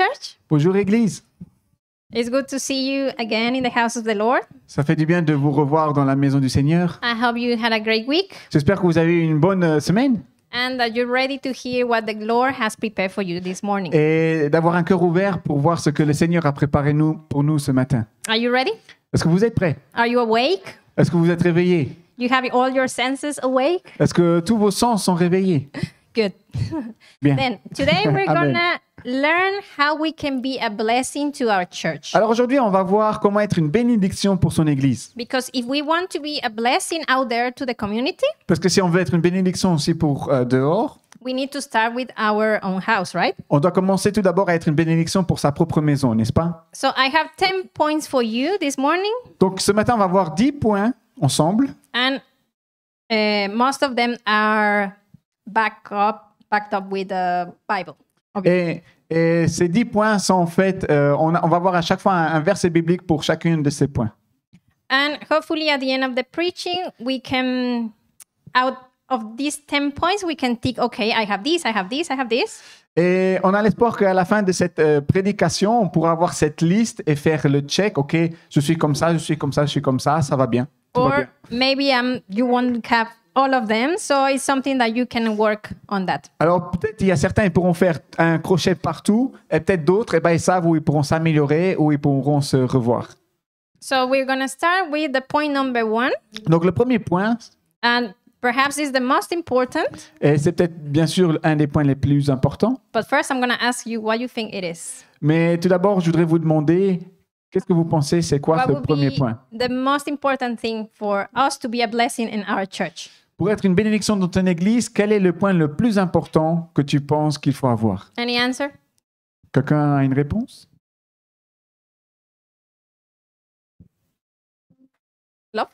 church. Bonjour Église. It's good to see you again in the house of the Lord. Ça fait du bien de vous revoir dans la maison du Seigneur. I hope you had a great week J'espère que vous avez eu une bonne semaine and that you're ready to hear what the Lord has prepared for you this morning. et d'avoir un cœur ouvert pour voir ce que le Seigneur a préparé pour nous ce matin. Are you ready? Est-ce que vous êtes prêts? Are you awake? Est-ce que vous êtes réveillés? You have all your senses awake? Est-ce que tous vos sens sont réveillés? Good. Bien. Then today we're Amen. gonna learn how we can be a blessing to our church. Alors aujourd'hui, on va voir comment être une bénédiction pour son Église. Because if we want to be a blessing out there to the community, Parce que si on veut être une bénédiction aussi pour dehors, we need to start with our own house, right? on doit commencer tout d'abord à être une bénédiction pour sa propre maison, n'est-ce pas? So I have 10 points for you this morning, Donc ce matin, on va voir 10 points ensemble. and most of them are backed up with the Bible. Et ces 10 points sont en fait, on va voir à chaque fois un verset biblique pour chacune de ces points. And hopefully at the end of the preaching, we can, out of these 10 points, we can think, okay, I have this, I have this, I have this. Et on a l'espoir qu'à la fin de cette prédication, on pourra avoir cette liste et faire le check. OK, je suis comme ça, je suis comme ça, je suis comme ça va bien. Tout va Or bien. maybe you won't have all of them, so it's something that you can work on that. Alors peut-être il y a certains, ils pourront faire un crochet partout, et peut-être d'autres, ils savent où ils pourront s'améliorer, où ils pourront se revoir. So we're going to start with the point number 1, Donc le premier point, and perhaps it's the most important, et c'est peut-être bien sûr un des points les plus importants, but first I'm going to ask you what you think it is. mais tout d'abord, je voudrais vous demander, qu'est-ce que vous pensez, c'est quoi What ce would premier be point? the most important thing for us to be a blessing in our church? Pour être une bénédiction dans ton église, quel est le point le plus important que tu penses qu'il faut avoir? Any answer? Quelqu'un a une réponse? Love?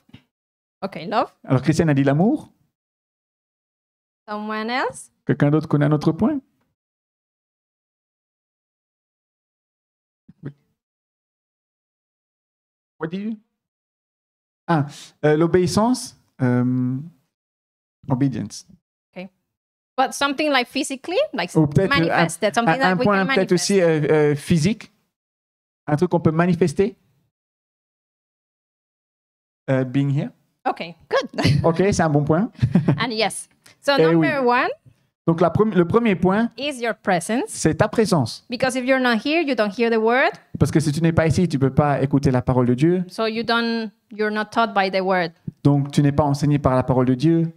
Okay, love. Alors Christiane a dit l'amour. Someone else? Quelqu'un d'autre connaît un autre point? Oui. What did you? L'obéissance. Obedience. But something like physically, like Ou peut-être manifested, something un that we point can peut-être manifest. aussi physique. Un truc qu'on peut manifester. Being here. Okay, good. OK, c'est un bon point. And yes. So Eh oui. number 1 Donc le premier point, is your presence. c'est ta présence. Because if you're not here, you don't hear the word. Parce que si tu n'es pas ici, tu ne peux pas écouter la parole de Dieu. So you're not taught by the word. Donc, tu n'es pas enseigné par la parole de Dieu.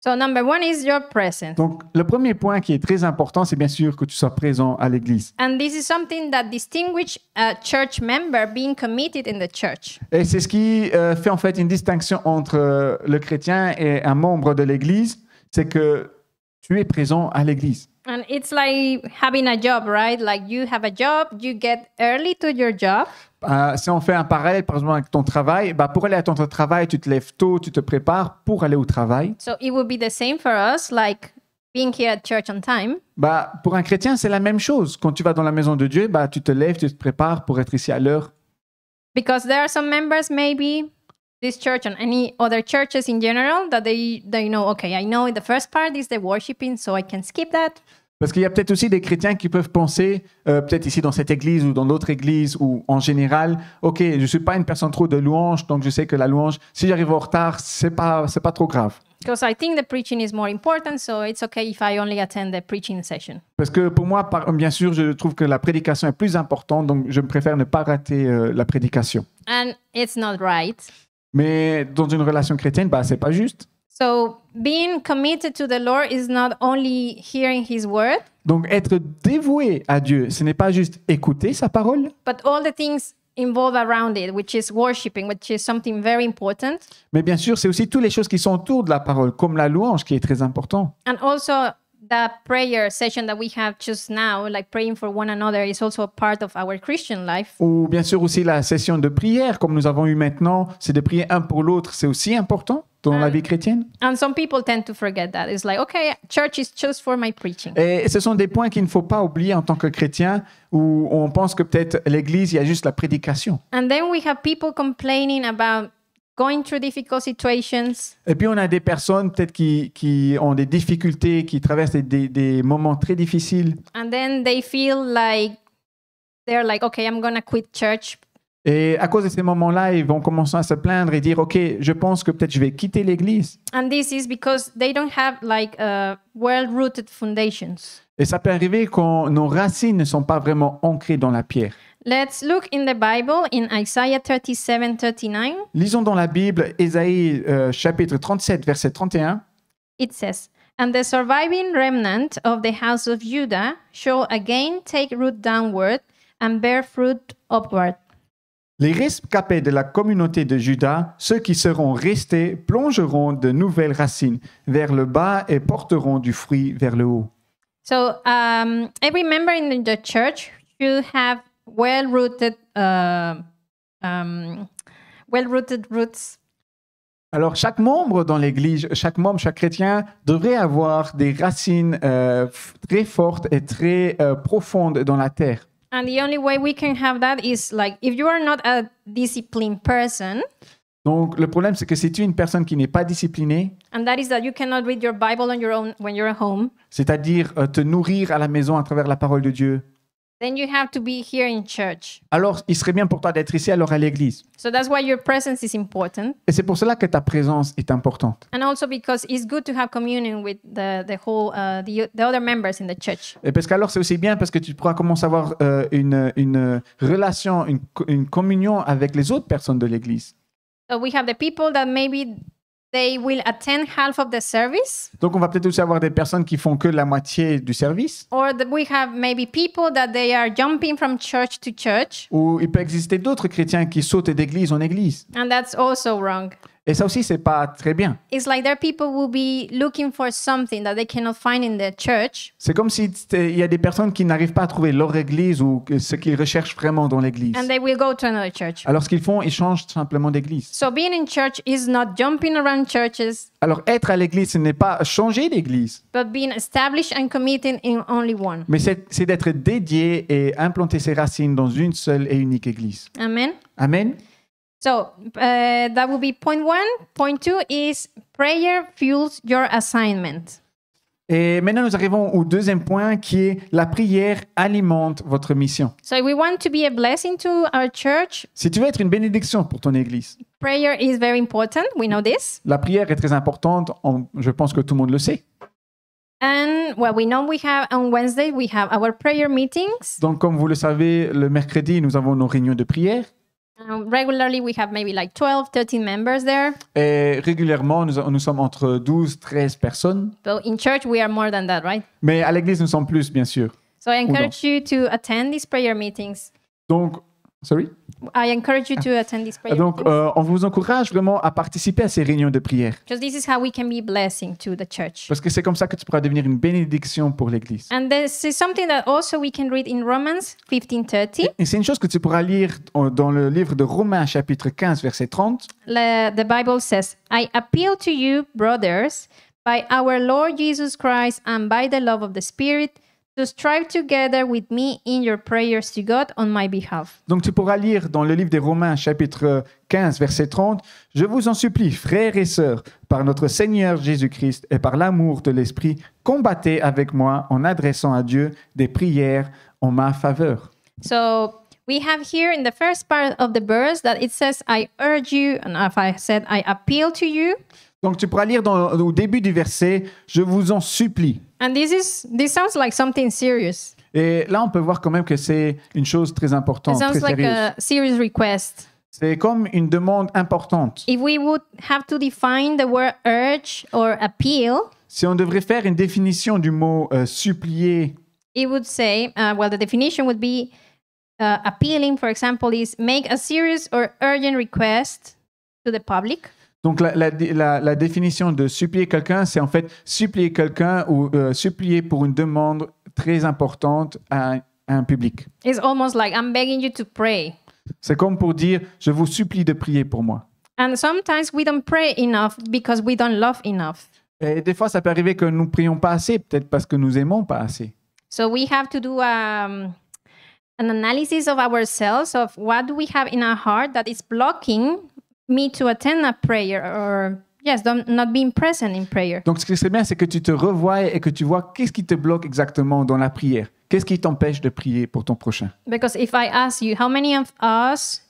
So number 1 is your presence. Donc, le premier point qui est très important, c'est bien sûr que tu sois présent à l'église. And this is something that distinguishes a church member being committed in the church. Et c'est ce qui fait en fait une distinction entre le chrétien et un membre de l'église, c'est que tu es présent à l'église. And it's like having a job, right? Like you have a job, you get early to your job. Si on fait un parallèle, par exemple, avec ton travail, pour aller à ton travail, tu te lèves tôt, tu te prépares pour aller au travail. So it would be the same for us, like being here at church on time. Pour un chrétien, c'est la même chose. Quand tu vas dans la maison de Dieu, tu te lèves, tu te prépares pour être ici à l'heure. Because there are some members, maybe this church and any other churches in general, that they know, okay, I know the first part is the worshiping, so I can skip that. Parce qu'il y a peut-être aussi des chrétiens qui peuvent penser, peut-être ici dans cette église ou dans d'autres églises ou en général, OK, je ne suis pas une personne trop de louange, donc je sais que la louange, si j'arrive en retard, c'est pas trop grave. Because I think the preaching is more important, so it's okay if I only attend the preaching session. Parce que pour moi, bien sûr, je trouve que la prédication est plus importante, donc je préfère ne pas rater la prédication. And it's not right. Mais dans une relation chrétienne, c'est pas juste. So being committed to the Lord is not only hearing His word, Donc être dévoué à Dieu, ce n'est pas juste écouter sa parole, but all the things involved around it, which is worshiping, which is something very important. mais bien sûr, c'est aussi toutes les choses qui sont autour de la parole, comme la louange qui est très important. And also the prayer session that we have just now, like praying for one another, is also a part of our Christian life. Ou bien sûr aussi la session de prière, comme nous avons eu maintenant, c'est de prier un pour l'autre, c'est aussi important dans la vie chrétienne. And some people tend to forget that. It's like, okay, church is just for my preaching. Et ce sont des points qu'il ne faut pas oublier en tant que chrétien, où on pense que peut-être l'église, il y a juste la prédication. And then we have people complaining about going through difficult situations. Et puis on a des personnes peut-être qui ont des difficultés, qui traversent des moments très difficiles. And then they feel like they're like, okay, I'm gonna quit church. Et à cause de ces moments-là, ils vont commencer à se plaindre et dire, OK, je pense que peut-être je vais quitter l'église. And this is because they don't have like well-rooted foundations. Et ça peut arriver quand nos racines ne sont pas vraiment ancrées dans la pierre. Let's look in the Bible in Isaiah 37:39. Lisons dans la Bible, Ésaïe chapitre 37, verset 31. It says, "And the surviving remnant of the house of Judah shall again take root downward and bear fruit upward." Les rescapés de la communauté de Juda, ceux qui seront restés, plongeront de nouvelles racines vers le bas et porteront du fruit vers le haut. So every member in the church should have well-rooted roots. Alors, chaque membre dans l'Église, chaque chrétien devrait avoir des racines très fortes et très profondes dans la terre. And the only way we can have that is like if you are not a disciplined person, Donc, le problème, c'est que si tu es une personne qui n'est pas disciplinée, and that is that you cannot read your Bible on your own when you're at home, c'est-à-dire te nourrir à la maison à travers la parole de Dieu, then you have to be here in church. alors il serait bien pour toi d'être ici, alors à l'église. So that's why your presence is important. Et c'est pour cela que ta présence est importante. And also because it's good to have communion with the whole the other members in the church. Et parce qu'alors c'est aussi bien parce que tu pourras commencer à avoir une relation, une communion avec les autres personnes de l'église. So we have the people that maybe they will attend half of the service, Donc on va peut-être aussi avoir des personnes qui font que la moitié du service. or we have maybe people that they are jumping from church to church, Ou il peut exister d'autres chrétiens qui sautent d'église en église. and that's also wrong. Et ça aussi, c'est pas très bien. It's like there people will be looking for something that they cannot find in the church, C'est comme s'il y a des personnes qui n'arrivent pas à trouver leur église ou ce qu'ils recherchent vraiment dans l'église. and they will go to another church. Alors ce qu'ils font, ils changent simplement d'église. So being in church is not jumping around churches, Alors être à l'église, ce n'est pas changer d'église, but being established and committed in only one. mais c'est d'être dédié et implanter ses racines dans une seule et unique église. Amen. Amen. So that will be point one. Point two is prayer fuels your assignment. Et maintenant, nous arrivons au deuxième point qui est la prière alimente votre mission. So if we want to be a blessing to our church, Si tu veux être une bénédiction pour ton église, prayer is very important. We know this. la prière est très importante. Je pense que tout le monde le sait. And well, we know we have on Wednesday, we have our prayer meetings. Donc, comme vous le savez, le mercredi, nous avons nos réunions de prière. Regularly, we have maybe like 12, 13 members there. Et régulièrement, nous sommes entre 12, 13 personnes. But in church, we are more than that, right? Mais à l'église, nous sommes plus, bien sûr. So I encourage you to attend these prayer meetings. Donc, sorry? I encourage you to attend these prayer Donc, meetings. on vous encourage vraiment à participer à ces réunions de prière. Because this is how we can be blessing to the church. Parce que c'est comme ça que tu pourras devenir une bénédiction pour l'église. And this is something that also we can read in Romans 15:30. Et c'est une chose que tu pourras lire dans le livre de Romains, chapitre 15, verset 30. The Bible says, I appeal to you, brothers, by our Lord Jesus Christ and by the love of the Spirit, to strive together with me in your prayers to God on my behalf. Donc tu pourras lire dans le livre des Romains, chapitre 15, verset 30. Je vous en supplie, frères et sœurs, par notre Seigneur Jésus-Christ et par l'amour de l'Esprit, combattez avec moi en adressant à Dieu des prières en ma faveur. So we have here in the first part of the verse that it says, I urge you, and if I said, I appeal to you. Donc tu pourras lire au début du verset, je vous en supplie. And this sounds like something serious. Et là, on peut voir quand même que c'est une chose très It importante, très sounds like sérieuse. a serious request. C'est comme une demande importante. If we would have to define the word urge or appeal, Si on devrait faire une définition du mot supplier, it would say, well, the definition would be appealing, for example, is make a serious or urgent request to the public. donc la définition de supplier quelqu'un, c'est en fait supplier quelqu'un ou supplier pour une demande très importante à un public. It's almost like I'm begging you to pray. C'est comme pour dire, je vous supplie de prier pour moi. And sometimes we don't pray enough because we don't love enough. Et des fois, ça peut arriver que nous ne prions pas assez, peut-être parce que nous aimons pas assez. So we have to do an analysis of ourselves, of what do we have in our heart that is blocking me to attend a prayer or, yes, not being present in prayer. Donc, ce qui serait bien, c'est que tu te revoies et que tu vois qu'est-ce qui te bloque exactement dans la prière. Qu'est-ce qui t'empêche de prier pour ton prochain? Because if I ask you, how many of us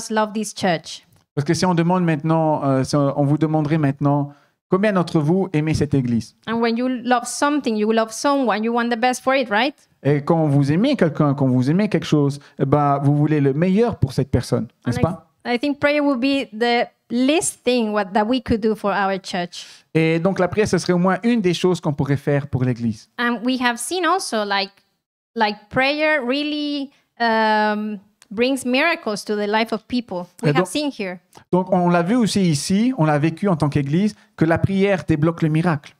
love this church? Parce que si on demande maintenant, si on vous demanderait maintenant, combien d'entre vous aimez cette église? And when you love something, you love someone, you want the best for it, right? Et quand vous aimez quelqu'un, quand vous aimez quelque chose, eh ben, vous voulez le meilleur pour cette personne, n'est-ce pas? I think prayer would be the least thing that we could do for our church. Et donc la prière, ce serait au moins une des choses qu'on pourrait faire pour l'église. And we have seen also like prayer really brings miracles to the life of people. We have seen here. Donc on l'a vu aussi ici, on l'a vécu en tant qu'église, que la prière débloque le miracle.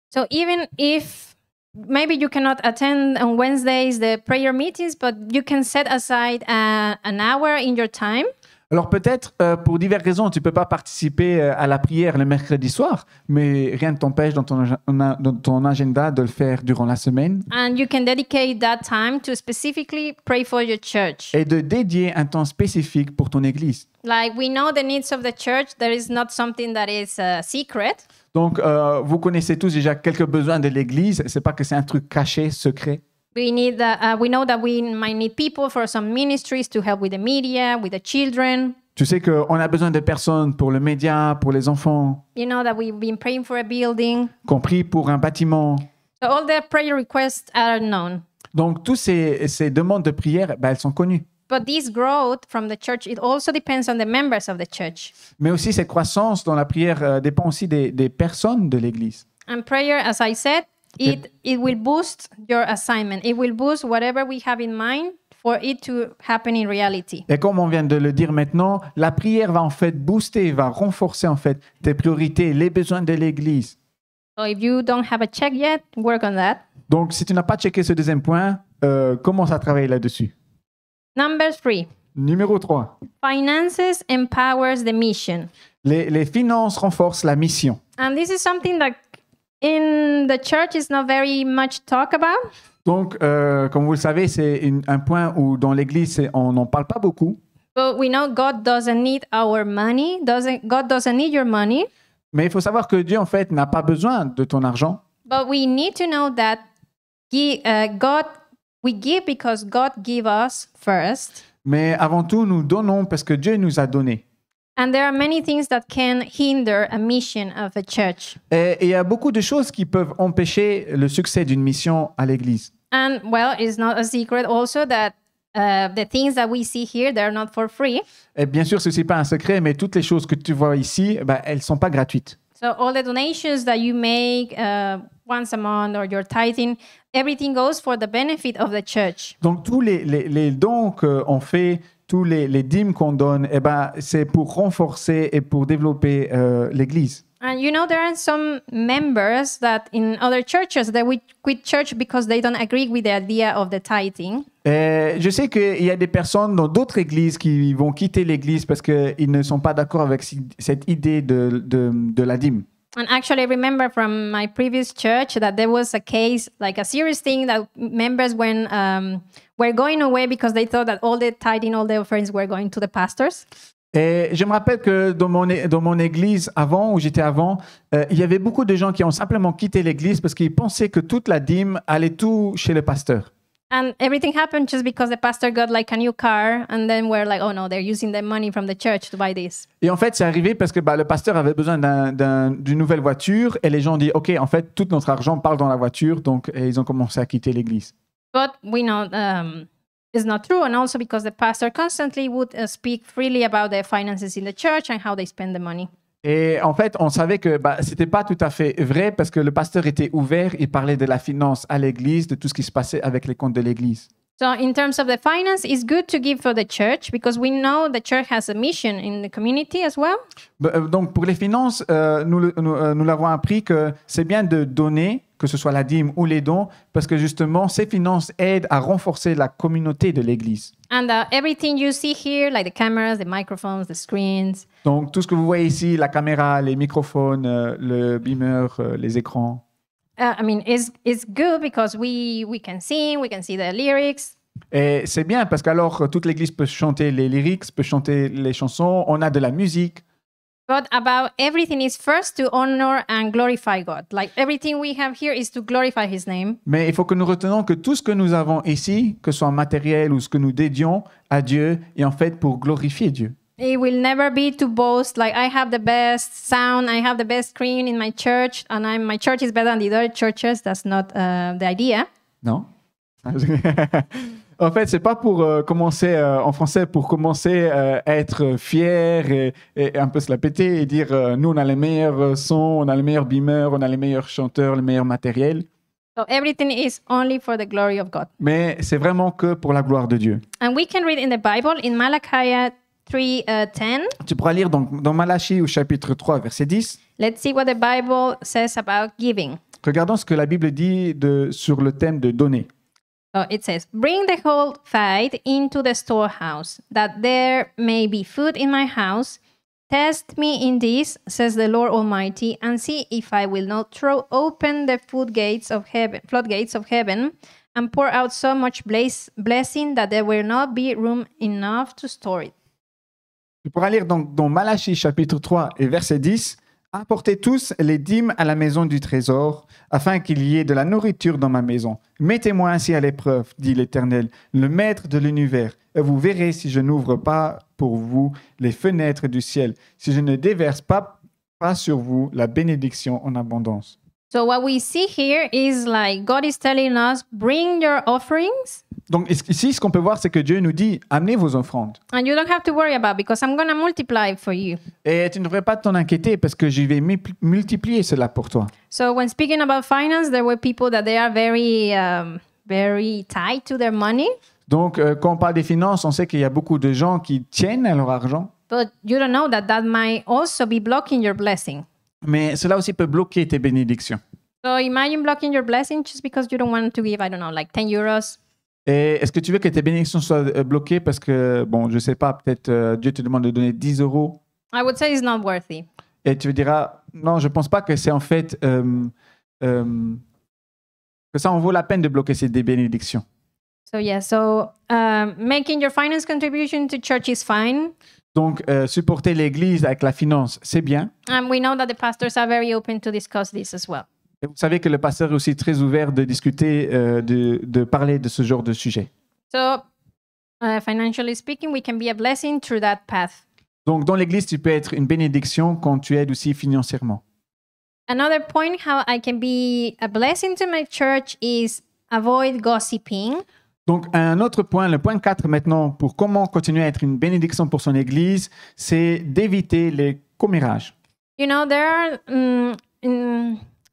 So even if maybe you cannot attend on Wednesdays the prayer meetings, but you can set aside an hour in your time. Alors peut-être, pour diverses raisons, tu ne peux pas participer à la prière le mercredi soir, mais rien ne t'empêche dans ton agenda de le faire durant la semaine. And you can dedicate that time to specifically pray for your church. Et de dédier un temps spécifique pour ton église. Like we know the needs of the church, there is not something that is secret. Donc, vous connaissez tous déjà quelques besoins de l'église. C'est pas que c'est un truc caché, secret. We know that we might need people for some ministries to help with the media, with the children. Tu sais qu'on a besoin de personnes pour le média, pour les enfants, You know that we've been praying for a building. compris pour un bâtiment. So all the prayer requests are known. Donc, toutes ces demandes de prière, ben, elles sont connues. But this growth from the church, it also depends on the members of the church. Mais aussi, cette croissance dans la prière dépend aussi des personnes de l'église. And prayer, as I said, it will boost your assignment. It will boost whatever we have in mind for it to happen in reality. Et comme on vient de le dire maintenant, la prière va en fait booster, va renforcer en fait tes priorités, les besoins de l'église. So if you don't have a check yet, work on that. Donc, si tu n'as pas checké ce deuxième point, commence à travailler là-dessus. Number 3, Numéro 3. finances empowers the mission. Les finances renforcent la mission. And this is something that in the church is not very much talk about. Donc, comme vous le savez, c'est un point où dans l'Église, on n'en parle pas beaucoup. But we know God doesn't need our money. God doesn't need your money. Mais il faut savoir que Dieu, en fait, n'a pas besoin de ton argent. But we need to know that we give because God gave us first. Mais avant tout, nous donnons parce que Dieu nous a donné. And there are many things that can hinder a mission of a church. Et il y a beaucoup de choses qui peuvent empêcher le succès d'une mission à l'Église. And well, it's not a secret also that the things that we see here, they're not for free. Et bien sûr, ce n'est pas un secret, mais toutes les choses que tu vois ici, ben, elles ne sont pas gratuites. So all the donations that you make once a month or your tithing, everything goes for the benefit of the church. Donc, tous les dons qu'on fait, tous les dîmes qu'on donne, eh ben, c'est pour renforcer et pour développer l'Église. And you know, there are some members that in other churches that we quit church because they don't agree with the idea of the tithing. Et je sais qu'il y a des personnes dans d'autres églises qui vont quitter l'église parce qu'ils ne sont pas d'accord avec cette idée de la dîme. And actually, I remember from my previous church that there was a case, like a serious thing, that members were going away because they thought that all the tithing, all the offerings were going to the pastors. Et je me rappelle que dans mon église avant, où j'étais avant, il y avait beaucoup de gens qui ont simplement quitté l'église parce qu'ils pensaient que toute la dîme allait tout chez le pasteur. And everything happened just because the pastor got like a new car, and then we're like, oh no, they're using the money from the church to buy this. Et en fait, c'est arrivé parce que le pasteur avait besoin d'une nouvelle voiture et les gens ont dit, OK, en fait, tout notre argent part dans la voiture, donc ils ont commencé à quitter l'église. But we know it's not true, and also because the pastor constantly would speak freely about the finances in the church and how they spend the money. Et en fait, on savait que c'était pas tout à fait vrai parce que le pasteur était ouvert, il parlait de la finance à l'église, de tout ce qui se passait avec les comptes de l'église. So in terms of the finance, it's good to give for the church because we know the church has a mission in the community as well. Donc pour les finances, nous l'avons appris que c'est bien de donner, que ce soit la dîme ou les dons, parce que justement, ces finances aident à renforcer la communauté de l'église. And everything you see here, like the cameras, the microphones, the screens. Donc tout ce que vous voyez ici, la caméra, les microphones, le beamer, les écrans. I mean, it's good because we can sing, we can see the lyrics. Et c'est bien parce qu'alors toute l'église peut chanter les lyrics, peut chanter les chansons, on a de la musique. But about everything is first to honor and glorify God. Like everything we have here is to glorify His name. Mais il faut que nous retenons que tout ce que nous avons ici, que ce soit matériel ou ce que nous dédions à Dieu, est en fait pour glorifier Dieu. It will never be to boast like I have the best sound, I have the best screen in my church, and my church is better than the other churches. That's not the idea. Non? En fait, c'est pas pour commencer en français, pour commencer à être fier et un peu se la péter et dire nous on a les meilleurs sons, on a les meilleurs beamers, on a les meilleurs chanteurs, le meilleur matériel. So everything is only for the glory of God. Mais c'est vraiment que pour la gloire de Dieu. And we can read in the Bible in Malachi 3:10. Tu pourras lire donc dans Malachie au chapitre 3, verset 10. Let's see what the Bible says about giving. Regardons ce que la Bible dit sur le thème de donner. So it says, "Bring the whole tithe into the storehouse, that there may be food in my house. Test me in this, says the Lord Almighty, and see if I will not throw open the floodgates of heaven, and pour out so much blessing that there will not be room enough to store it." Tu pourras lire donc dans Malachie chapitre 3 et verset 10. Apportez tous les dîmes à la maison du trésor, afin qu'il y ait de la nourriture dans ma maison. Mettez-moi ainsi à l'épreuve, dit l'Éternel, le Maître de l'univers, et vous verrez si je n'ouvre pas pour vous les fenêtres du ciel, si je ne déverse pas sur vous la bénédiction en abondance. So what we see here is like God is telling us, bring your offerings. Donc ici, ce qu'on peut voir, c'est que Dieu nous dit, amenez vos offrandes. And you don't have to worry about because I'm going to multiply it for you. Et tu ne devrais pas t'en inquiéter parce que je vais multiplier cela pour toi. So when speaking about finance, there were people that they are very tied to their money. Donc quand on parle des finances, on sait qu'il y a beaucoup de gens qui tiennent à leur argent. But you don't know that might also be blocking your blessing. Mais cela aussi peut bloquer tes bénédictions. So imagine blocking your blessing just because you don't want to give, I don't know, like 10 euros. Et est-ce que tu veux que tes bénédictions soient bloquées parce que, bon, je sais pas, peut-être Dieu te demande de donner 10 euros? I would say it's not worthy. Et tu diras, non, je pense pas que c'est en fait que ça en vaut la peine de bloquer ces bénédictions. So yeah, making your finance contribution to church is fine. Donc, supporter l'Église avec la finance, c'est bien. And we know that the pastors are very open to discuss this as well. Et vous savez que le pasteur est aussi très ouvert de discuter, de parler de ce genre de sujet. So, financially speaking, we can be a blessing through that path. Donc, dans l'Église, tu peux être une bénédiction quand tu aides aussi financièrement. Another point how I can be a blessing to my church is avoid gossiping. Donc, un autre point, le point 4 maintenant, pour comment continuer à être une bénédiction pour son Église, c'est d'éviter les commérages. You know, there are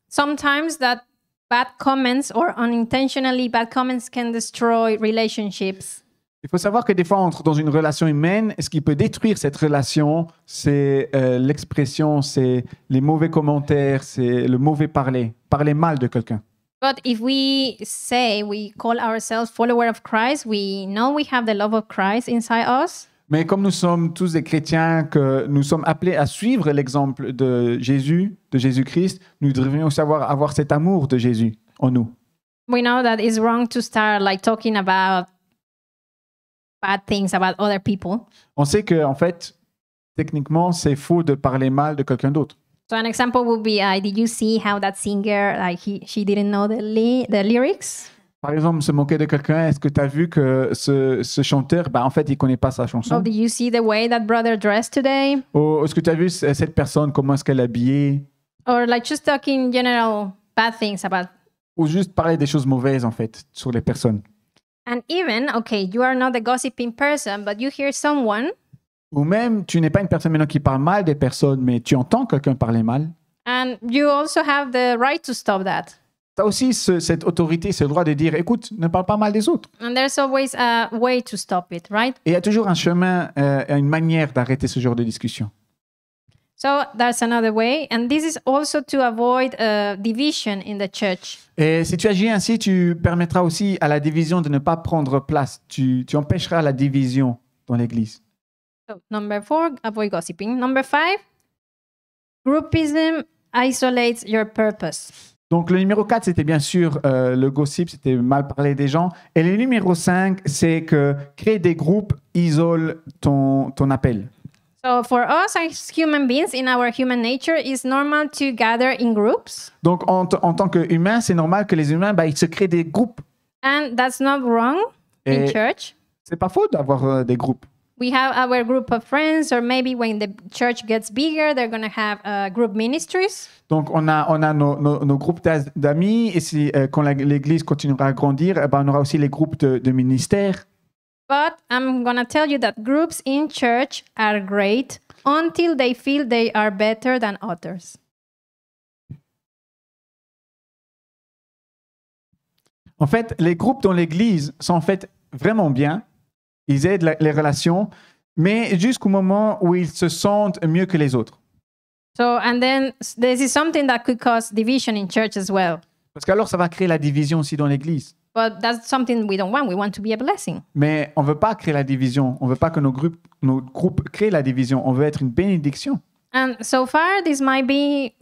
sometimes that bad comments or unintentionally bad comments can destroy relationships. Il faut savoir que des fois, on entre dans une relation humaine, et ce qui peut détruire cette relation, c'est l'expression, c'est les mauvais commentaires, c'est le mauvais parler mal de quelqu'un. But if we call ourselves followers of Christ, we know we have the love of Christ inside us. Mais comme nous sommes tous des chrétiens, que nous sommes appelés à suivre l'exemple de Jésus, de Jésus-Christ, nous devrions savoir avoir cet amour de Jésus en nous. We know that it's wrong to start like talking about bad things about other people. On sait que, en fait, techniquement, c'est faux de parler mal de quelqu'un d'autre. So an example would be, did you see how that singer, she didn't know the lyrics? Par exemple, se moquer de quelqu'un, est-ce que tu as vu que ce chanteur, en fait, il ne connaît pas sa chanson? Oh, did you see the way that brother dressed today? Ou est-ce que tu as vu cette personne, comment est-ce qu'elle est habillée? Or like just talking general bad things about. Ou juste parler des choses mauvaises, en fait, sur les personnes. And even, okay, you are not a gossiping person, but you hear someone. Ou même, tu n'es pas une personne maintenant qui parle mal des personnes, mais tu entends quelqu'un parler mal. And you also have the right to stop that. Tu as aussi cette autorité, ce droit de dire, écoute, ne parle pas mal des autres. And there's always a way to stop it, right? Et il y a toujours un chemin, une manière d'arrêter ce genre de discussion. So that's another way. And this is also to avoid division in the church. Et si tu agis ainsi, tu permettras aussi à la division de ne pas prendre place. Tu empêcheras la division dans l'Église. So, number 4, avoid gossiping. Number 5, groupism isolates your purpose. Donc, le numéro 4, c'était bien sûr le gossip, c'était mal parler des gens. Et le numéro 5, c'est que créer des groupes isole ton appel. So for us as human beings, in our human nature, it's normal to gather in groups. Donc, en tant qu'humain, c'est normal que les humains, ils se créent des groupes. And that's not wrong in Et church. c'est pas faux d'avoir des groupes. We have our group of friends, or maybe when the church gets bigger, they're going to have group ministries. Donc, on a nos groupes d'amis. Et si, quand l'Église continuera à grandir, on aura aussi les groupes de ministères. But I'm going to tell you that groups in church are great until they feel they are better than others. En fait, les groupes dans l'Église sont en fait vraiment bien. Ils aident les relations, mais jusqu'au moment où ils se sentent mieux que les autres. So, and then this is something that could cause division in church as well. Parce qu'alors, ça va créer la division aussi dans l'Église. But that's something we don't want. We want to be a blessing. Mais on ne veut pas créer la division. On ne veut pas que nos groupes créent la division. On veut être une bénédiction. And so far, this might be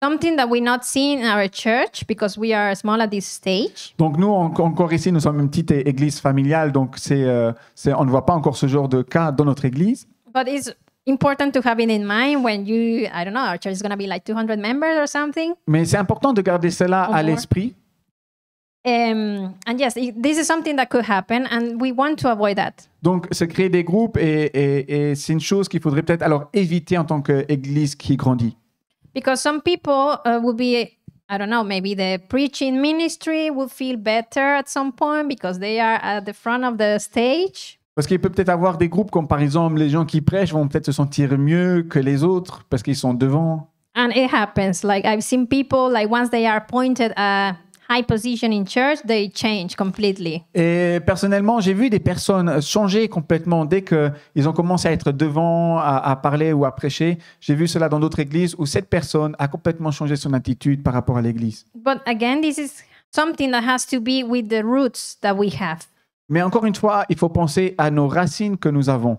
something that we're not seeing in our church because we are small at this stage. Donc nous, encore ici, nous sommes une petite église familiale. Donc on ne voit pas encore ce genre de cas dans notre église. But it's important to have it in mind when I don't know, our church is going to be like 200 members or something. Mais c'est important de garder cela à l'esprit. And yes, this is something that could happen, and we want to avoid that. Donc, se créer des groupes, et c'est une chose qu'il faudrait peut-être alors éviter en tant qu'église qui grandit. Because some people will be, I don't know, maybe the preaching ministry will feel better at some point because they are at the front of the stage. Parce qu'il peut peut-être avoir des groupes comme par exemple les gens qui prêchent vont peut-être se sentir mieux que les autres parce qu'ils sont devant. And it happens. Like I've seen people, like once they are appointed a high position in church, they change completely. Et personnellement, j'ai vu des personnes changer complètement dès qu'ils ont commencé à être devant, à parler ou à prêcher. J'ai vu cela dans d'autres églises où cette personne a complètement changé son attitude par rapport à l'église. But again, this is something that has to be with the roots that we have. Mais encore une fois, il faut penser à nos racines que nous avons.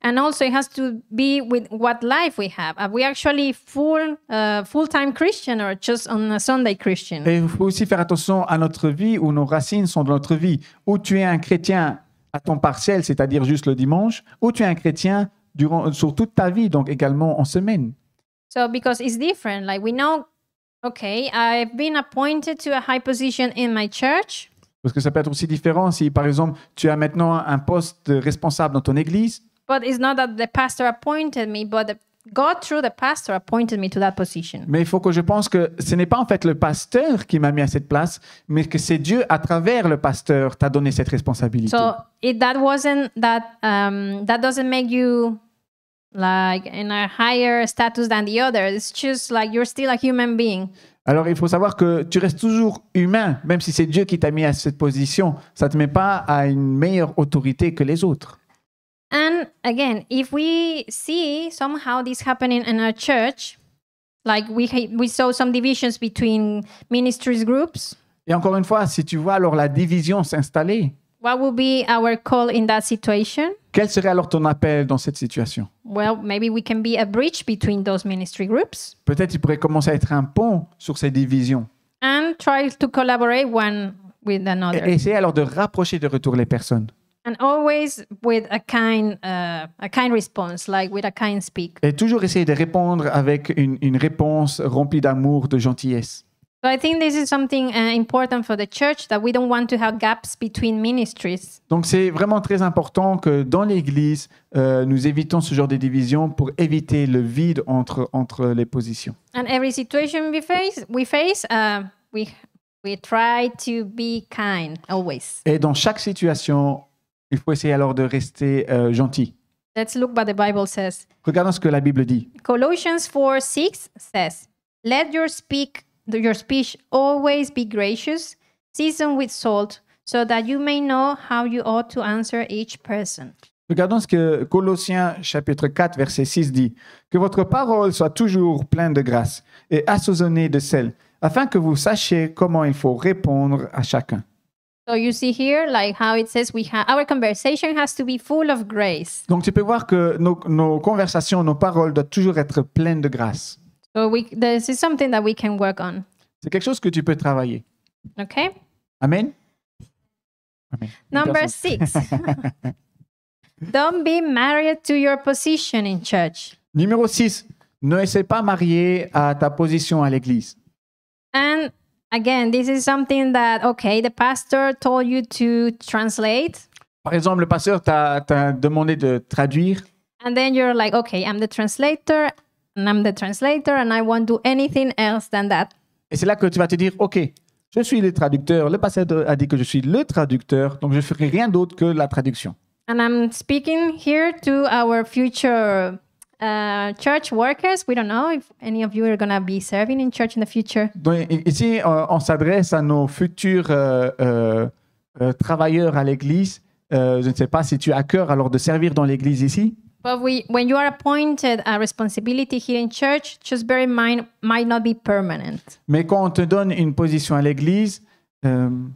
And also it has to be with what life we have. Are we actually full-time Christian or just on a Sunday Christian? Et il faut aussi faire attention à notre vie, où nos racines sont dans notre vie. Ou tu es un chrétien à temps partiel, c'est-à-dire juste le dimanche, ou tu es un chrétien sur toute ta vie, donc également en semaine. So because it's different, like we know, okay, I've been appointed to a high position in my church. Parce que ça peut être aussi différent si, par exemple, tu as maintenant un poste de responsable dans ton église. But it's not that the pastor appointed me, but God, through the pastor, appointed me to that position. Mais il faut que je pense que ce n'est pas en fait le pasteur qui m'a mis à cette place, mais que c'est Dieu, à travers le pasteur, t'a donné cette responsabilité. So that doesn't make you like in a higher status than the other. It's just like you're still a human being. Alors, il faut savoir que tu restes toujours humain, même si c'est Dieu qui t'a mis à cette position. Ça ne te met pas à une meilleure autorité que les autres. And again, if we see somehow this happening in our church, like we saw some divisions between ministries groups. Et encore une fois, si tu vois alors la division s'installer, What would be our call in that situation? quel serait alors ton appel dans cette situation? Well, maybe we can be a bridge between those ministry groups Peut-être il pourrait commencer à être un pont sur ces divisions. and try to collaborate one with another. Et essayer alors de rapprocher de retour les personnes. And always with a kind response, like with a kind speak. Et toujours essayer de répondre avec une réponse remplie d'amour, de gentillesse. So I think this is something important for the church, that we don't want to have gaps between ministries. Donc c'est vraiment très important que dans l'Église, nous évitons ce genre de division pour éviter le vide entre les positions. And every situation we face, we try to be kind always. Et dans chaque situation, il faut essayer alors de rester gentil. Let's look what the Bible says. Regardons ce que la Bible dit. Colossians 4:6 says, "Let your speech always be gracious, seasoned with salt, so that you may know how you ought to answer each person." Regardons ce que Colossiens chapitre 4 verset 6 dit. Que votre parole soit toujours pleine de grâce et assaisonnée de sel, afin que vous sachiez comment il faut répondre à chacun. So you see here, like how it says, our conversation has to be full of grace. Donc tu peux voir que nos conversations, nos paroles doivent toujours être pleines de grâce. So this is something that we can work on. C'est quelque chose que tu peux travailler. Okay. Amen. Amen. Number Personne. 6. Don't be married to your position in church. Numéro 6, ne essaie pas marier à ta position à l'église. And again, this is something that, okay, the pastor told you to translate. Par exemple, le pasteur t'a demandé de traduire. And then you're like, okay, I'm the translator and I won't do anything else than that. Et c'est là que tu vas te dire, OK, je suis le traducteur. Le pasteur a dit que je suis le traducteur, donc je ne ferai rien d'autre que la traduction. And I'm speaking here to our future church workers. We don't know if any of you are going to be serving in church in the future. Donc, ici, on s'adresse à nos futurs travailleurs à l'église. Je ne sais pas si tu as à cœur alors de servir dans l'église ici. But when you are appointed a responsibility here in church, just bear in mind, might not be permanent. Mais quand on te donne une position à l'église, garde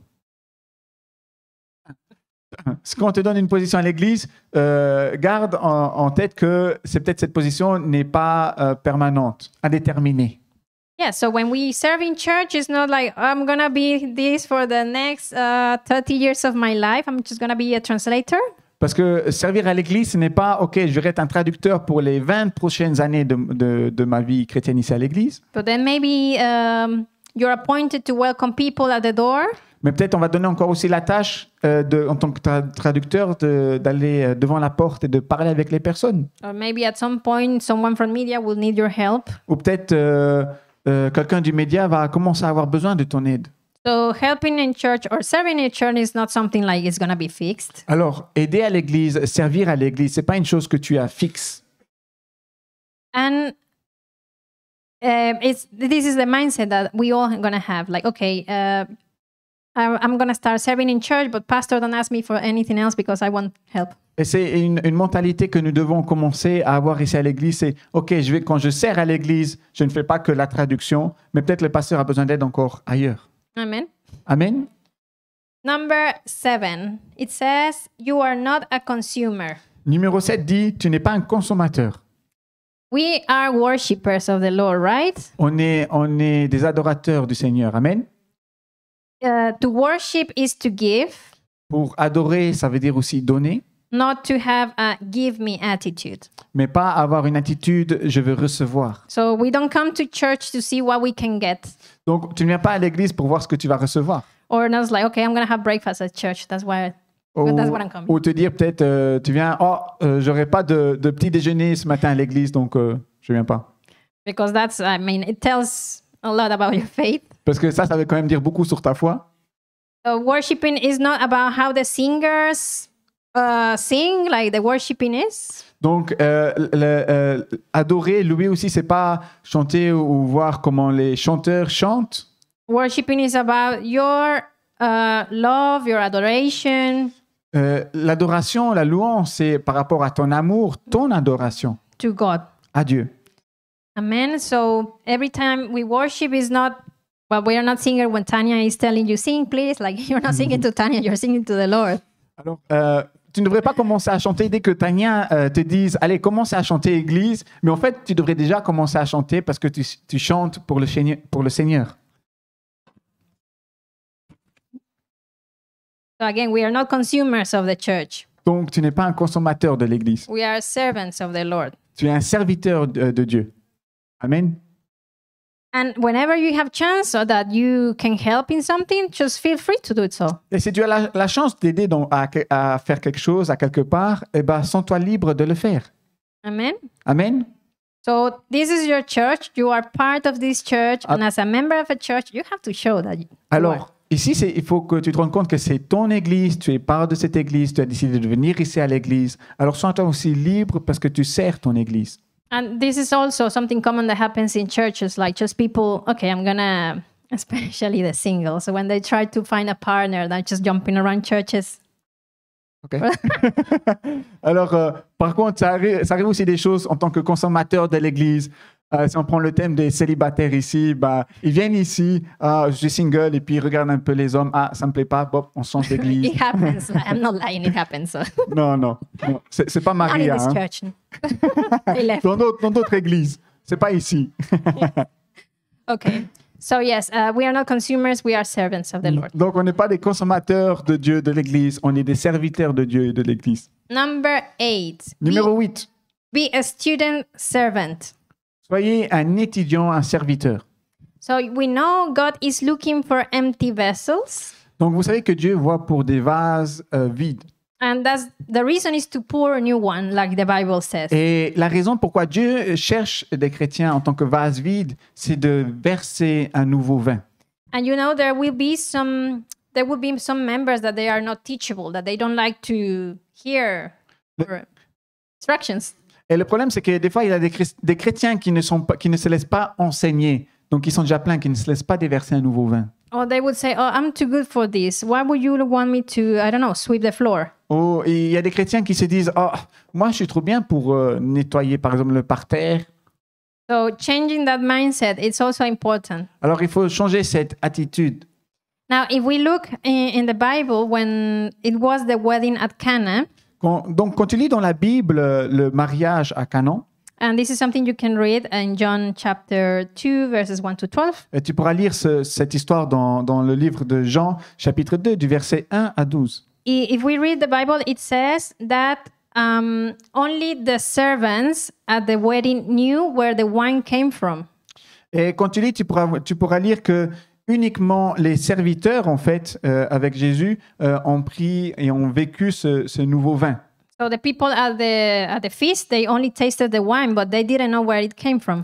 en tête que c'est peut-être cette position n'est pas permanente, indéterminée. Yeah, so when we serve in church, it's not like, I'm going to be this for the next 30 years of my life. I'm just going to be a translator. Parce que servir à l'église, ce n'est pas, OK, je vais être un traducteur pour les 20 prochaines années de ma vie chrétienne ici à l'église. But then maybe you're appointed to welcome people at the door. Mais peut-être on va donner encore aussi la tâche, en tant que traducteur, d'aller devant la porte et de parler avec les personnes. Or maybe at some point, someone from media will need your help. Ou peut-être quelqu'un du média va commencer à avoir besoin de ton aide. So helping in church or serving in church is not something like it's going to be fixed. Alors, aider à l'église, servir à l'église, c'est pas une chose que tu as fixe. And this is the mindset that we all going to have. Like, okay, I'm going to start serving in church, but pastor don't ask me for anything else because I want help. Et c'est une mentalité que nous devons commencer à avoir ici à l'église. C'est, OK, quand je sers à l'église, je ne fais pas que la traduction, mais peut-être le pasteur a besoin d'aide encore ailleurs. Amen. Amen. Number 7, it says, you are not a consumer. Numéro 7 dit, tu n'es pas un consommateur. We are worshippers of the Lord, right? On est des adorateurs du Seigneur. Amen. To worship is to give, Pour adorer, ça veut dire aussi donner, not to have a give me attitude. mais pas avoir une attitude, je veux recevoir. So we don't come to church to see what we can get. Donc, tu ne viens pas à l'église pour voir ce que tu vas recevoir. Or not like, okay, I'm going to have breakfast at church. That's what I'm coming. Ou te dire peut-être, tu viens, j'aurai pas de petit déjeuner ce matin à l'église, donc je viens pas. Because it tells a lot about your faith. Parce que ça veut quand même dire beaucoup sur ta foi. Worshiping is not about how the singers sing, like the worshiping is. Donc, adorer, louer aussi, c'est pas chanter ou voir comment les chanteurs chantent. Worshiping is about your love, your adoration. L'adoration, la louange, c'est par rapport à ton amour, ton adoration To God. à Dieu. Amen. So every time we worship is not, well, we are not singing when Tanya is telling you, sing please. Like you're not singing to Tanya, you're singing to the Lord. Alors, tu ne devrais pas commencer à chanter dès que Tania te dise, allez, commence à chanter église. Mais en fait, tu devrais déjà commencer à chanter parce que tu chantes pour le Seigneur. So again, we are not consumers of the church. Donc, tu n'es pas un consommateur de l'église. We are servants of the Lord. Tu es un serviteur de Dieu. Amen. And whenever you have chance so that you can help in something, just feel free to do it so. Et si tu as la chance d'aider à faire quelque chose à quelque part, eh ben, sens-toi libre de le faire. Amen. Amen. So this is your church. You are part of this church. And as a member of a church, you have to show that you are. Alors, ici, il faut que tu te rendes compte que c'est ton église, tu es part de cette église, tu as décidé de venir ici à l'église. Alors, sens-toi aussi libre parce que tu sers ton église. And this is also something common that happens in churches, like just people, okay, I'm gonna, especially the singles, so when they try to find a partner, they're just jumping around churches. Okay. Alors, par contre, ça arrive aussi des choses en tant que consommateur de l'église. Si on prend le thème des célibataires ici, ils viennent ici, je suis single, et puis ils regardent un peu les hommes. Ah, ça me plaît pas, bon, on change d'église. It happens. I'm not lying, it happens. So. Non. C'est pas Maria. Not in this church. They left. Dans d'autres églises. C'est pas ici. Okay. So yes, we are not consumers, we are servants of the Lord. Donc, on n'est pas des consommateurs de Dieu, de l'Église, on est des serviteurs de Dieu et de l'Église. Number 8. Numéro 8. Be a student servant. Soyez un étudiant, un serviteur. So we know God is looking for empty vessels. Donc, vous savez que Dieu voit pour des vases vides. And that's the reason is to pour a new one, like the Bible says. Et la raison pourquoi Dieu cherche des chrétiens en tant que vase vide, c'est de verser un nouveau vin. And you know there will be some members that they are not teachable, that they don't like to hear instructions. Et le problème, c'est que des fois, il y a des chrétiens qui ne se laissent pas enseigner. Donc, ils sont déjà pleins, qui ne se laissent pas déverser un nouveau vin. Or they would say, "Oh, I'm too good for this. Why would you want me to, I don't know, sweep the floor?" Oh, et il y a des chrétiens qui se disent, oh, moi, je suis trop bien pour nettoyer, par exemple, le parterre. So changing that mindset, it's also important. Alors, il faut changer cette attitude. Now, if we look in the Bible, when it was the wedding at Cana, Donc, quand tu lis dans la Bible le mariage à Canaan, and this is something you can read in John chapter 2, verses 1 to 12. et tu pourras lire cette histoire dans le livre de Jean, chapitre 2, du verset 1 à 12. If we read the Bible, it says that only the servants at the wedding knew where the wine came from. Et quand tu lis, tu pourras lire que uniquement les serviteurs, en fait, avec Jésus, ont pris et ont vécu ce nouveau vin. So the people at the feast, they only tasted the wine, but they didn't know where it came from.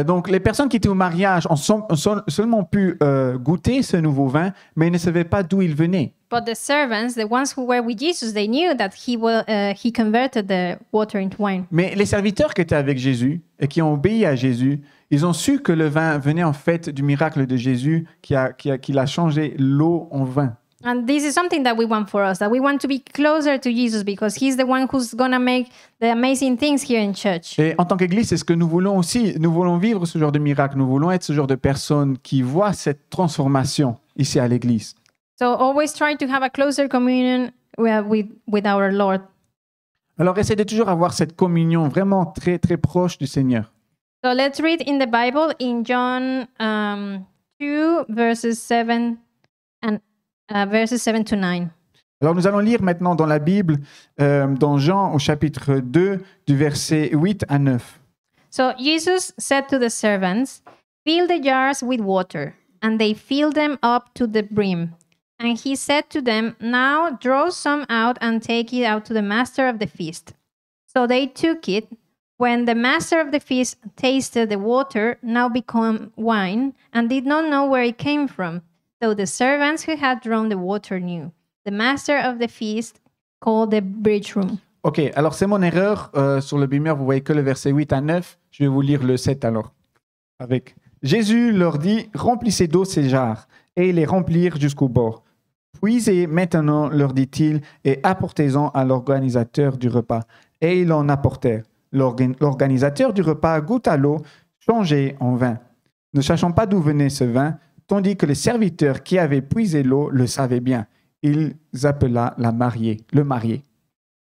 Donc, les personnes qui étaient au mariage ont seulement pu goûter ce nouveau vin, mais ils ne savaient pas d'où il venait. But the servants, the ones who were with Jesus, they knew that he converted the water into wine. Mais les serviteurs qui étaient avec Jésus et qui ont obéi à Jésus, ils ont su que le vin venait en fait du miracle de Jésus qui a changé l'eau en vin. And this is something that we want for us, that we want to be closer to Jesus because he's the one who's going to make the amazing things here in church. Et en tant qu'Église, c'est ce que nous voulons aussi. Nous voulons vivre ce genre de miracle. Nous voulons être ce genre de personnes qui voient cette transformation ici à l'Église. So always try to have a closer communion with our Lord. Alors, essaie de toujours avoir cette communion vraiment très, très proche du Seigneur. So let's read in the Bible in John 2, verses 7 and verses 7 to 9. Alors, nous allons lire maintenant dans la Bible, dans Jean au chapitre 2, du verset 8 à 9. So Jesus said to the servants, "Fill the jars with water," and they filled them up to the brim. And he said to them, "Now draw some out and take it out to the master of the feast." So they took it. When the master of the feast tasted the water, now become wine, and did not know where it came from, though the servants who had drawn the water knew. The master of the feast called the bridge room. Ok, alors c'est mon erreur. Sur le beamer, vous voyez que le verset 8 à 9. Je vais vous lire le 7 alors. Avec Jésus leur dit, remplissez d'eau ces jarres, et ils les remplirent jusqu'au bord. Puisez maintenant, leur dit-il, et apportez-en à l'organisateur du repas. Et ils en apportèrent. L'organisateur du repas goûta l'eau, changée en vin. Ne sachant pas d'où venait ce vin, tandis que les serviteurs qui avaient puisé l'eau le savaient bien. Ils appela le marié.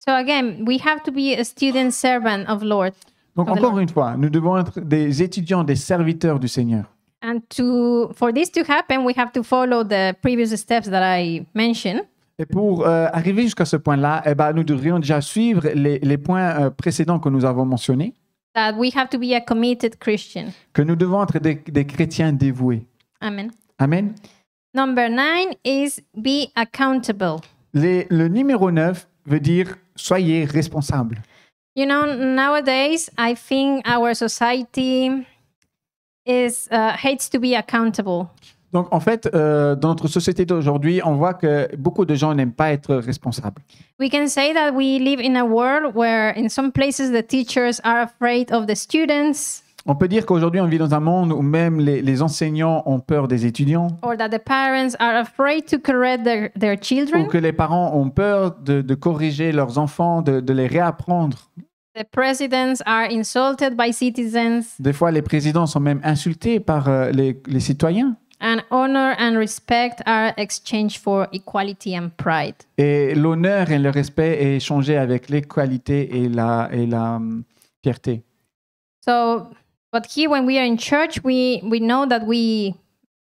So again, we have to be a student servant of Lord. Donc encore une fois, nous devons être des étudiants, des serviteurs du Seigneur. And for this to happen, we have to follow the previous steps that I mentioned. Et pour arriver jusqu'à ce point-là, nous devrions déjà suivre les points précédents que nous avons mentionnés. That we have to be a committed Christian. Que nous devons être des chrétiens dévoués. Amen. Amen. Number 9 is be accountable. Le numéro 9 veut dire soyez responsables. You know, nowadays, I think our society hates to be accountable. Donc, en fait, dans notre société d'aujourd'hui, on voit que beaucoup de gens n'aiment pas être responsables. We can say that we live in a world where in some places the teachers are afraid of the students. On peut dire qu'aujourd'hui, on vit dans un monde où même les enseignants ont peur des étudiants. Or that the parents are afraid to correct their children. Ou que les parents ont peur de corriger leurs enfants, de les réapprendre. The presidents are insulted by citizens. Des fois, les présidents sont même insultés par les citoyens. And honor and respect are exchanged for equality and pride. Et l'honneur et le respect est échangé avec l'équalité et la fierté. So, but here when we are in church, we know that we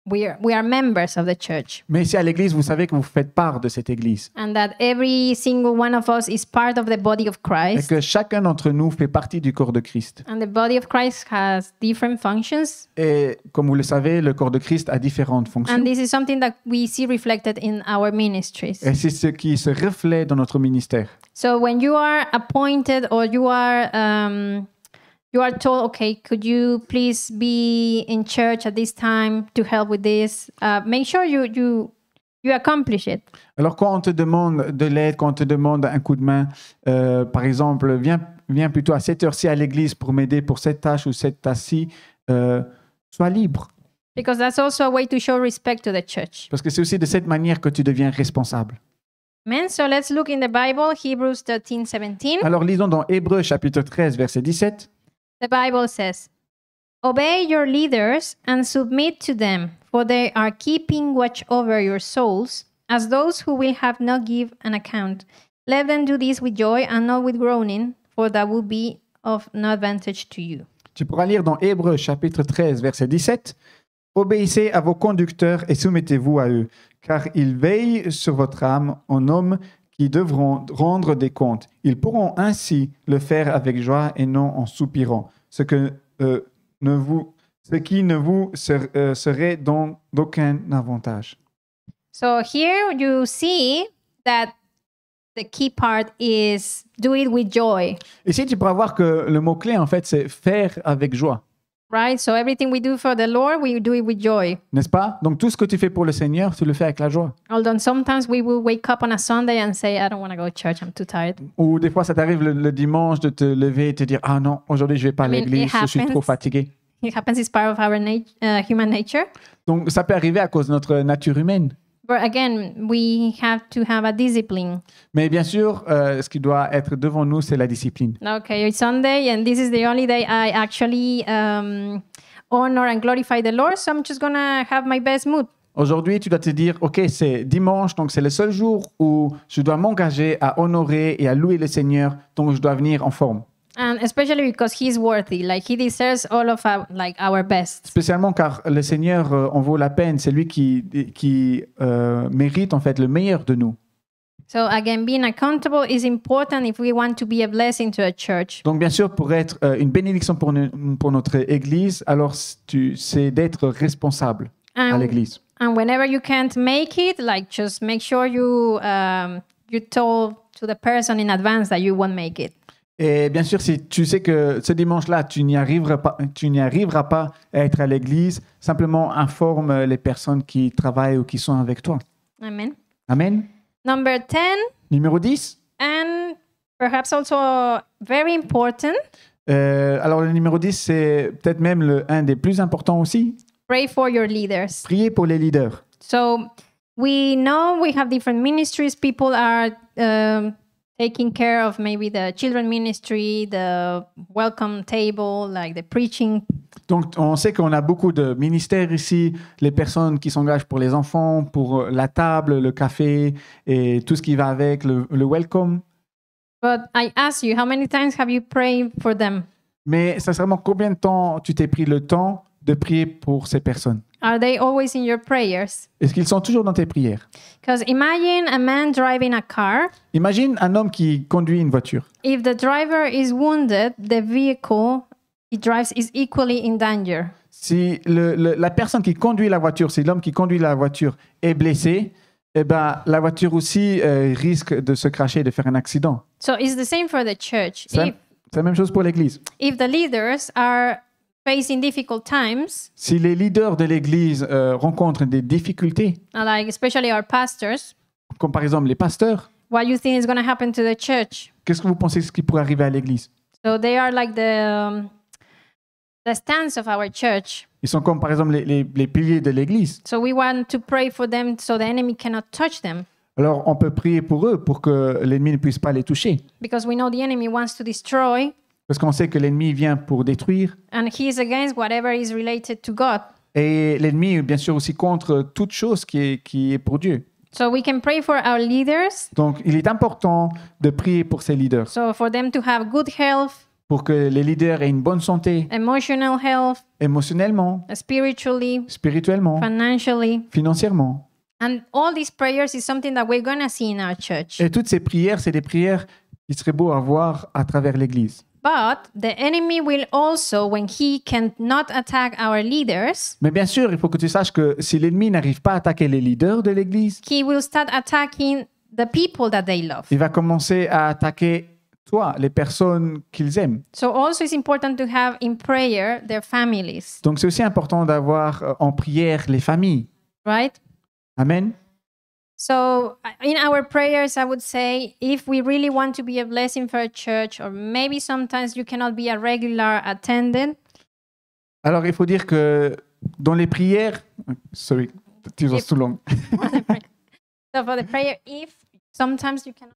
we are members of the church, Mais ici à l'église, vous savez que vous faites part de cette église. and that every single one of us is part of the body of Et Christ. que chacun d'entre nous fait partie du corps de Christ. And the body of Christ has different functions. Et comme vous le savez, le corps de Christ a différentes fonctions. And this is something that we see reflected in our ministries. Et c'est ce qui se reflète dans notre ministère. So when you are appointed or you are told, okay, could you please be in church at this time to help with this? Make sure you accomplish it. Alors quand on te demande de l'aide, quand on te demande un coup de main, par exemple, viens plutôt à cette heure-ci à l'église pour m'aider pour cette tâche ou cette tâche-ci, sois libre. Because that's also a way to show respect to the church. Parce que c'est aussi de cette manière que tu deviens responsable. Amen. So let's look in the Bible, Hebrews 13:17. Alors lisons dans Hébreux chapitre 13, verset 17. The Bible says, "Obey your leaders and submit to them, for they are keeping watch over your souls, as those who will have no give an account. Let them do this with joy and not with groaning, for that will be of no advantage to you." Tu pourras lire dans Hébreux chapitre 13, verset 17. Obéissez à vos conducteurs et soumettez-vous à eux, car ils veillent sur votre âme en hommes qui devront rendre des comptes. Ils pourront ainsi le faire avec joie et non en soupirant, ce qui ne vous serait donc d'aucun avantage. So here you see that the key part is do it with joy, Ici, tu pourras voir que le mot-clé, en fait, c'est faire avec joie, right? So everything we do for the Lord, we do it with joy. n'est-ce pas? Donc, tout ce que tu fais pour le Seigneur, tu le fais avec la joie. Although sometimes we will wake up on a Sunday and say, I don't want to go to church, I'm too tired. Ou des fois, ça t'arrive le dimanche de te lever et te dire « Ah non, aujourd'hui, je vais pas à I mean, l'église, it je suis happens. trop fatigué. » It happens, it's part of our human nature. Donc, ça peut arriver à cause de notre nature humaine. But again, we have to have a discipline. Mais bien sûr, ce qui doit être devant nous, c'est la discipline. Okay, it's Sunday, and this is the only day I actually honor and glorify the Lord, so I'm just going to have my best mood. Aujourd'hui, tu dois te dire « Ok, c'est dimanche, donc c'est le seul jour où je dois m'engager à honorer et à louer le Seigneur, donc je dois venir en forme. » And especially because he's worthy, like he deserves all of our best. Spécialement car le Seigneur en vaut la peine, c'est lui qui mérite en fait le meilleur de nous. So again, being accountable is important if we want to be a blessing to a church. Donc bien sûr, pour être une bénédiction pour notre Église, alors c'est d'être responsable à l'Église. And whenever you can't make it, like just make sure you told to the person in advance that you won't make it. Et bien sûr, si tu sais que ce dimanche-là, tu n'y arriveras pas à être à l'église, simplement informe les personnes qui travaillent ou qui sont avec toi. Amen. Amen. Number 10, Numéro 10. and perhaps also very important, Alors le numéro 10, c'est peut-être même un des plus importants aussi. pray for your leaders. Priez pour les leaders. So we know we have different ministries. People are taking care of maybe the children ministry, the welcome table, like the preaching. Donc, on sait qu'on a beaucoup de ministères ici, les personnes qui s'engagent pour les enfants, pour la table, le café et tout ce qui va avec, le welcome. But I ask you, how many times have you prayed for them? Mais sincèrement, combien de temps tu t'es pris le temps de prier pour ces personnes? Are they always in your prayers? Est-ce qu'ils sont toujours dans tes prières? Because imagine a man driving a car. Imagine un homme qui conduit une voiture. If the driver is wounded, the vehicle he drives is equally in danger. Si la personne qui conduit la voiture, si l'homme qui conduit la voiture est blessé, eh ben, la voiture aussi risque de se cracher et de faire un accident. So it's the same for the church. C'est la même chose pour l'Église. If the leaders are facing difficult times, Si les leaders de l'Église rencontrent des difficultés, like especially our pastors, comme par exemple les pasteurs, what you think is going to happen to the church? qu'est-ce que vous pensez ce qui pourrait arriver à l'Église? So they are like the stance of our church. Ils sont comme par exemple les piliers de l'Église. So we want to pray for them so the enemy cannot touch them, Alors on peut prier pour eux pour que l'ennemi ne puisse pas les toucher. because we know the enemy wants to destroy, Parce qu'on sait que l'ennemi vient pour détruire. and he is against whatever is related to God. Et l'ennemi est bien sûr aussi contre toute chose qui est pour Dieu. So we can pray for our leaders, Donc il est important de prier pour ces leaders. so for them to have good health, pour que les leaders aient une bonne santé emotional health, émotionnellement, spiritually, spirituellement, financially. financièrement. And all these prayers is something that we're going to see in our church. Et toutes ces prières, c'est des prières qui seraient beaux à voir à travers l'Église. But the enemy will also, when he cannot attack our leaders, Mais bien sûr, il faut que tu saches que si l'ennemi n'arrive pas à attaquer les leaders de l'Église, he will start attacking the people that they love. il va commencer à attaquer toi, les personnes qu'ils aiment. So also it's important to have in prayer their families, Donc c'est aussi important d'avoir en prière les familles. right? Amen. So in our prayers, I would say if we really want to be a blessing for a church, or maybe sometimes you cannot be a regular attendant, Alors il faut dire que dans les prières, sorry, tu es too long. so for the prayer, if sometimes you cannot.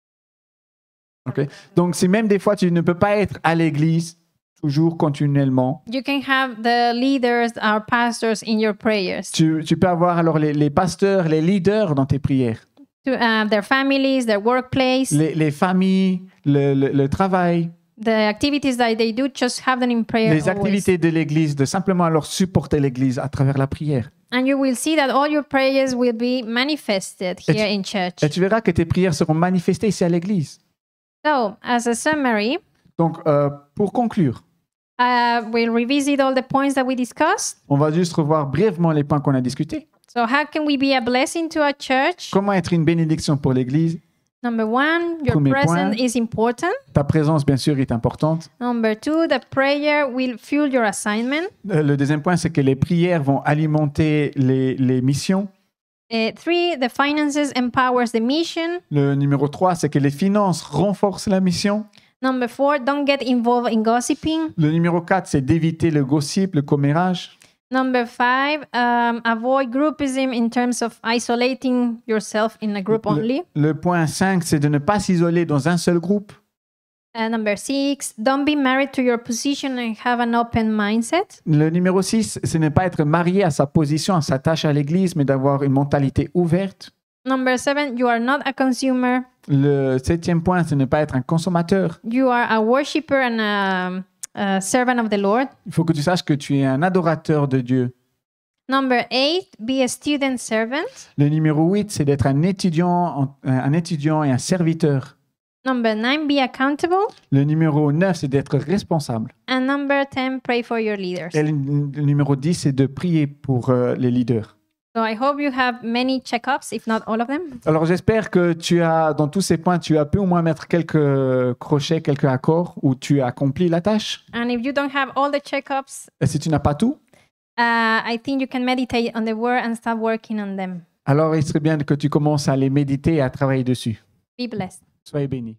Ok. Donc si même des fois tu ne peux pas être à l'église toujours continuellement, You can have the leaders, our pastors, in your prayers. tu peux avoir alors les pasteurs, les leaders dans tes prières, To their families, their workplace, les familles, le travail, the activities that they do, just have them in prayer les always. activités de l'église, de simplement alors supporter l'église à travers la prière. And you will see that all your prayers will be manifested here in church. Et tu verras que tes prières seront manifestées ici à l'église. So, as a summary, Donc pour conclure, we'll revisit all the points that we discussed. on va juste revoir brièvement les points qu'on a discutés. So, how can we be a blessing to our church? Comment être une bénédiction pour l'église? Number one, your Premier presence point. is important. Ta présence, bien sûr, est importante. Number two, the prayer will fuel your assignment. Le deuxième point, c'est que les prières vont alimenter les missions. Three, the finances empowers the mission. Le numéro 3, c'est que les finances renforcent la mission. Number four, don't get involved in gossiping. Le numéro 4, c'est d'éviter le gossip, le commérage. Number five, avoid groupism in terms of isolating yourself in a group only. Le point 5, c'est de ne pas s'isoler dans un seul groupe. Number six, don't be married to your position and have an open mindset. Le numéro 6, c'est ne pas être marié à sa position, à sa tâche à l'église, mais d'avoir une mentalité ouverte. Number seven, you are not a consumer. Le 7e point, c'est ne pas être un consommateur. You are a worshiper and a servant of the Lord. Il faut que tu saches que tu es un adorateur de Dieu. Number eight, be a student servant. Le numéro 8, c'est d'être un étudiant et un serviteur. Number nine, be accountable. Le numéro 9, c'est d'être responsable. And number 10, pray for your leaders. Et le numéro 10, c'est de prier pour les leaders. So I hope you have many checkups, if not all of them. Alors j'espère que tu as, dans tous ces points, tu as pu au moins mettre quelques crochets, quelques accords où tu as accompli la tâche. And if you don't have all the checkups, Et si tu n'as pas tout, I think you can meditate on the word and start working on them. alors il serait bien que tu commences à les méditer et à travailler dessus. Be blessed. Soyez bénis.